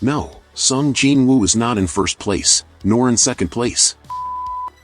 No, Sung Jin-woo is not in first place, nor in second place.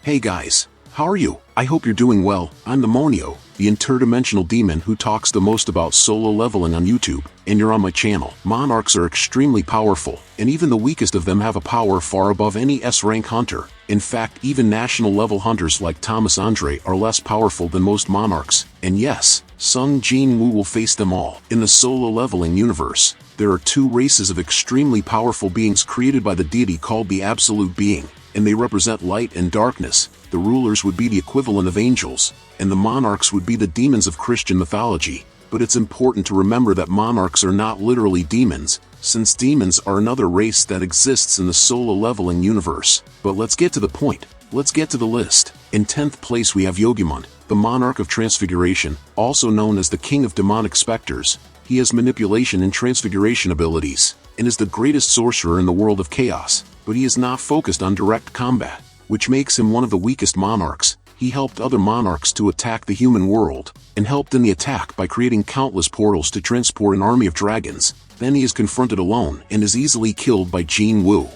Hey guys, how are you? I hope you're doing well. I'm the Monio, the interdimensional demon who talks the most about solo leveling on YouTube, and you're on my channel. Monarchs are extremely powerful, and even the weakest of them have a power far above any S-rank hunter. In fact, even national-level hunters like Thomas Andre are less powerful than most monarchs. And yes, Sung Jin-woo will face them all. In the solo leveling universe, there are two races of extremely powerful beings created by the deity called the Absolute Being, and they represent light and darkness. The rulers would be the equivalent of angels, and the monarchs would be the demons of Christian mythology. But it's important to remember that monarchs are not literally demons, since demons are another race that exists in the solo leveling universe. But let's get to the point. Let's get to the list. In 10th place we have Yogimon, the monarch of transfiguration, also known as the king of demonic specters. He has manipulation and transfiguration abilities, and is the greatest sorcerer in the world of chaos. But he is not focused on direct combat, which makes him one of the weakest monarchs. He helped other monarchs to attack the human world, and helped in the attack by creating countless portals to transport an army of dragons. Then he is confronted alone and is easily killed by Jin-woo.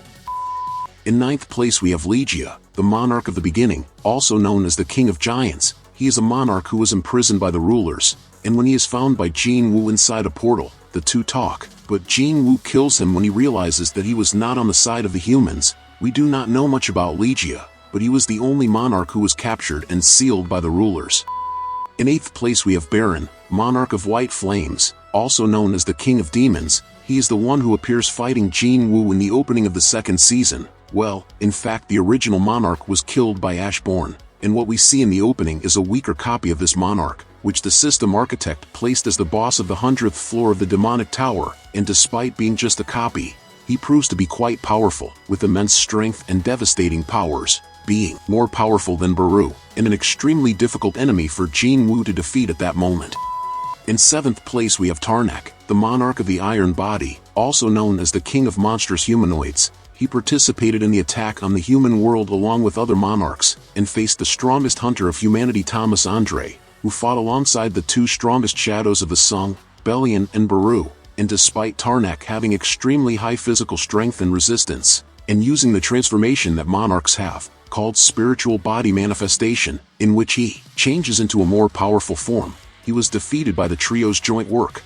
In 9th place we have Legia, the monarch of the beginning, also known as the king of giants. He is a monarch who was imprisoned by the rulers, and when he is found by Jin-woo inside a portal, the two talk, but Jin-woo kills him when he realizes that he was not on the side of the humans. We do not know much about Legia, but he was the only monarch who was captured and sealed by the rulers. In 8th place we have Baron, monarch of white flames, also known as the king of demons. He is the one who appears fighting Jin-woo in the opening of the second season. Well, in fact the original monarch was killed by Ashbourne, and what we see in the opening is a weaker copy of this monarch, which the system architect placed as the boss of the 100th floor of the demonic tower, and despite being just a copy, he proves to be quite powerful, with immense strength and devastating powers, being more powerful than Baru, and an extremely difficult enemy for Jin-woo to defeat at that moment. In 7th place we have Tarnak, the monarch of the iron body, also known as the king of monstrous humanoids. He participated in the attack on the human world along with other monarchs, and faced the strongest hunter of humanity Thomas Andre, who fought alongside the two strongest shadows of the Sung, Belian and Baru. And despite Tarnak having extremely high physical strength and resistance, and using the transformation that monarchs have, called spiritual body manifestation, in which he changes into a more powerful form, he was defeated by the trio's joint work.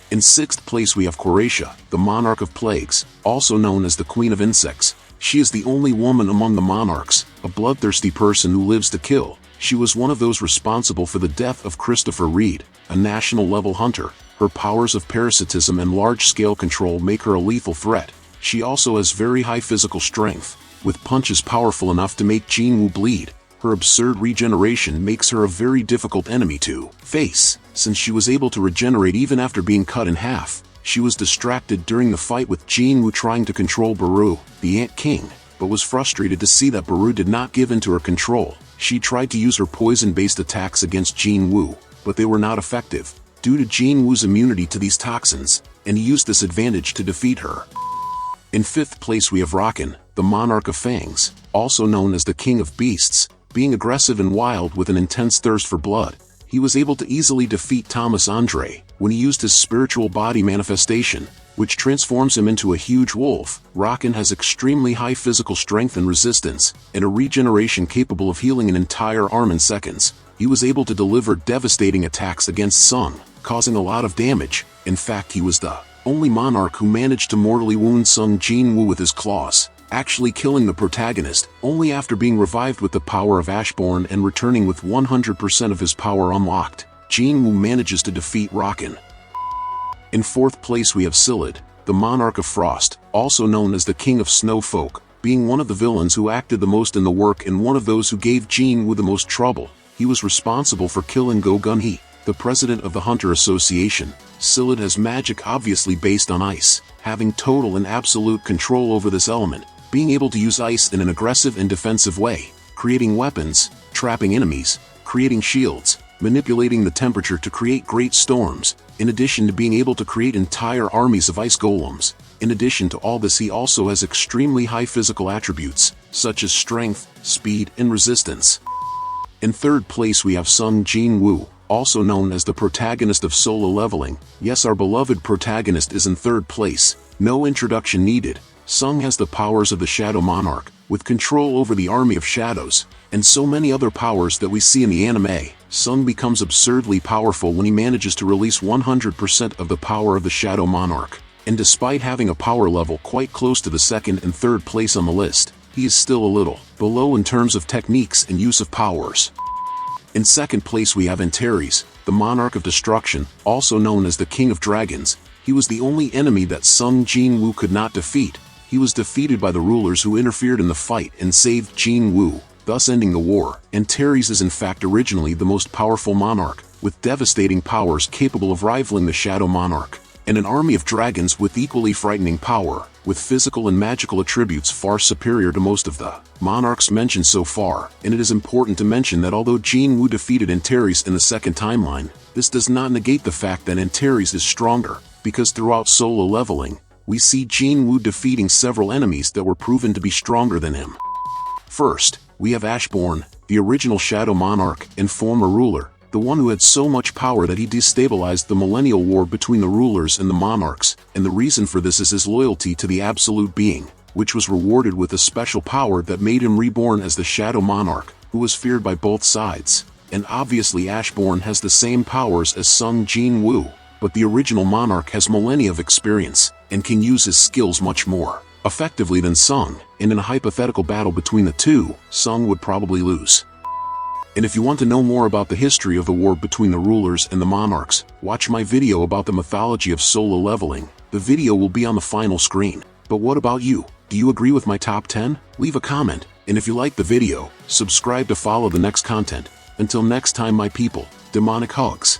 In 6th place we have Coratia, the monarch of plagues, also known as the queen of insects. She is the only woman among the monarchs, a bloodthirsty person who lives to kill. She was one of those responsible for the death of Christopher Reed, a national-level hunter. Her powers of parasitism and large-scale control make her a lethal threat. She also has very high physical strength, with punches powerful enough to make Jin-woo bleed. Her absurd regeneration makes her a very difficult enemy to face, since she was able to regenerate even after being cut in half. She was distracted during the fight with Jin-woo trying to control Baru, the Ant King, but was frustrated to see that Baru did not give in to her control. She tried to use her poison-based attacks against Jin-woo, but they were not effective, due to Jin-woo's immunity to these toxins, and he used this advantage to defeat her. In 5th place we have Rakan, the monarch of fangs, also known as the king of beasts. Being aggressive and wild with an intense thirst for blood, he was able to easily defeat Thomas Andre when he used his spiritual body manifestation, which transforms him into a huge wolf. Rakan has extremely high physical strength and resistance, and a regeneration capable of healing an entire arm in seconds. He was able to deliver devastating attacks against Sung, causing a lot of damage. In fact, he was the only monarch who managed to mortally wound Sung Jin-woo with his claws, actually killing the protagonist, only after being revived with the power of Ashbourne and returning with 100% of his power unlocked. Jin-woo manages to defeat Rakan. In 4th place we have Silid, the monarch of frost, also known as the king of snow folk, being one of the villains who acted the most in the work and one of those who gave Jin-woo the most trouble. He was responsible for killing Go Gun-hee, the president of the Hunter Association. Silid has magic obviously based on ice, having total and absolute control over this element, being able to use ice in an aggressive and defensive way, creating weapons, trapping enemies, creating shields, manipulating the temperature to create great storms, in addition to being able to create entire armies of ice golems. In addition to all this, he also has extremely high physical attributes, such as strength, speed, and resistance. In 3rd place we have Sung Jin-woo, also known as the protagonist of solo leveling. Yes, our beloved protagonist is in 3rd place. No introduction needed. Sung has the powers of the Shadow Monarch, with control over the army of shadows, and so many other powers that we see in the anime. Sung becomes absurdly powerful when he manages to release 100% of the power of the Shadow Monarch. And despite having a power level quite close to the second and third place on the list, he is still a little below in terms of techniques and use of powers. In second place we have Antares, the Monarch of Destruction, also known as the King of Dragons. He was the only enemy that Sung Jin-woo could not defeat. He was defeated by the rulers who interfered in the fight and saved Jin-woo, thus ending the war. Antares is in fact originally the most powerful monarch, with devastating powers capable of rivaling the Shadow Monarch, and an army of dragons with equally frightening power, with physical and magical attributes far superior to most of the monarchs mentioned so far. And it is important to mention that although Jin-woo defeated Antares in the second timeline, this does not negate the fact that Antares is stronger, because throughout solo leveling, we see Jin-woo defeating several enemies that were proven to be stronger than him. First, we have Ashbourne, the original Shadow Monarch and former ruler, the one who had so much power that he destabilized the millennial war between the rulers and the monarchs, and the reason for this is his loyalty to the Absolute Being, which was rewarded with a special power that made him reborn as the Shadow Monarch, who was feared by both sides. And obviously Ashbourne has the same powers as Sung Jin-woo, but the original monarch has millennia of experience, and can use his skills much more effectively than Sung, and in a hypothetical battle between the two, Sung would probably lose. And if you want to know more about the history of the war between the rulers and the monarchs, watch my video about the mythology of solo leveling. The video will be on the final screen. But what about you? Do you agree with my top 10? Leave a comment, and if you like the video, subscribe to follow the next content. Until next time my people, demonic hugs.